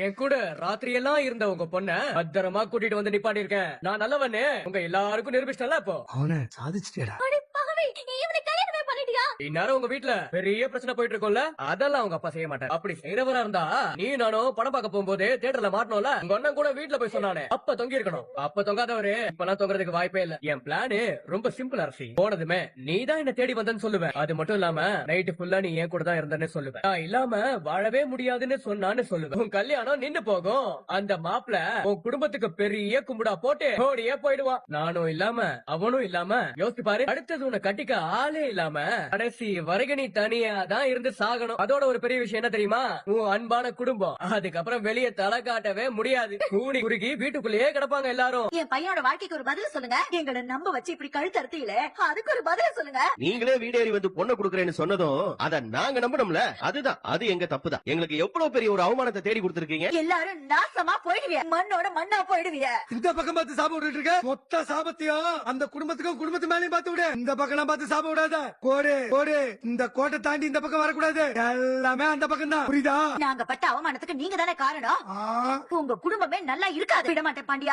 என் கூட ராத்திரி எல்லாம் இருந்த உங்க பொண்ண பத்திரமா கூட்டிட்டு வந்து நிப்பாட்டி இருக்கேன். நான் நல்லவன்னு உங்க எல்லாருக்கும் நிரூபிச்சிட்டல. இப்போ அவனை சாதிச்சிட்டேடா. இந்நேரம் உங்க வீட்டுல பெரிய பிரச்சனை போயிட்டு இருக்கும்ல. அதெல்லாம் உங்க அப்பா செய்ய மாட்டார். அப்படி செய்யறவரா இருந்தா நீ நானும் படம் பார்க்க போகும்போது தியேட்டர்ல மாட்டணும்ல. உங்க அண்ணன் கூட வீட்டுல போய் சொன்னானே, அப்ப தொங்கி இருக்கணும். அப்ப தொங்காதவரு இப்பெல்லாம் தொங்குறதுக்கு வாய்ப்பே இல்ல. என் பிளானு ரொம்ப சிம்பிள் அரசி. போனதுமே நீ தான் என்ன தேடி வந்தன்னு சொல்லுவேன். அது மட்டும் இல்லாம நைட்டு ஃபுல்லா நீ என் கூட தான் இருந்தன்னு சொல்லுவேன். நான் இல்லாம வாழவே முடியாதுன்னு சொன்னான்னு சொல்லுவேன். உன் கல்யாணம் நின்னு போகும். அந்த மாப்பிள உன் குடும்பத்துக்கு பெரிய கும்பிடா போட்டு ஓடியே போயிடுவான். நானும் இல்லாம அவனும் இல்லாம யோசிச்சு பாரு. அடுத்தது உன்னை கட்டிக்க ஆளே இல்லாம கடைசி வரைக்கும் நீ தனியா தான் இருந்து சாகணும். அதோட ஒரு பெரிய விஷயம் என்ன தெரியுமா? உன் அன்பான குடும்பம் அதுக்கப்புறம் வெளியே தலை காட்டவே முடியாது. கூணி குறுகி வீட்டுக்குள்ளேயே கிடப்பாங்க எல்லாரும். என் பையனோட வாழ்க்கைக்கு ஒரு பதில் சொல்லுங்க. எங்களை நம்ப வச்சு இப்படி கழுத்து அறுத்தீங்களே, அதுக்கு ஒரு பதில் சொல்லுங்க. நீங்களே வீடேறி வந்து பொண்ணு குடுக்கறேன்னு சொன்னதும் அத நாங்க நம்பணும்ல. அது எங்க தப்புதான். எங்களுக்கு எவ்வளவு பெரிய ஒரு அவமானத்தை தேடி கொடுத்திருக்கீங்க. எல்லாரும் நாசமா போயிடுவீங்க, மண்ணோட மண்ணா போயிடுவீங்க. இந்த பக்கம் பார்த்து சாபம் விட்டுட்டு இருக்க. மொத்த சாபத்தையும் அந்த குடும்பத்துக்கும் குடும்பத்து மேலயும் பார்த்து விடு. இந்த பக்கம் பார்த்து சாபம் விடாத. கோடு கோடு, இந்த கோட்டை தாண்டி இந்த பக்கம் வரக்கூடாது. எல்லாமே அந்த பக்கம் தான், புரியுதா? நாங்க பட்ட அவமானத்துக்கு நீங்க தானே காரணம். உங்க குடும்பமே நல்லா இருக்காது. விட மாட்டேன் பாண்டியா.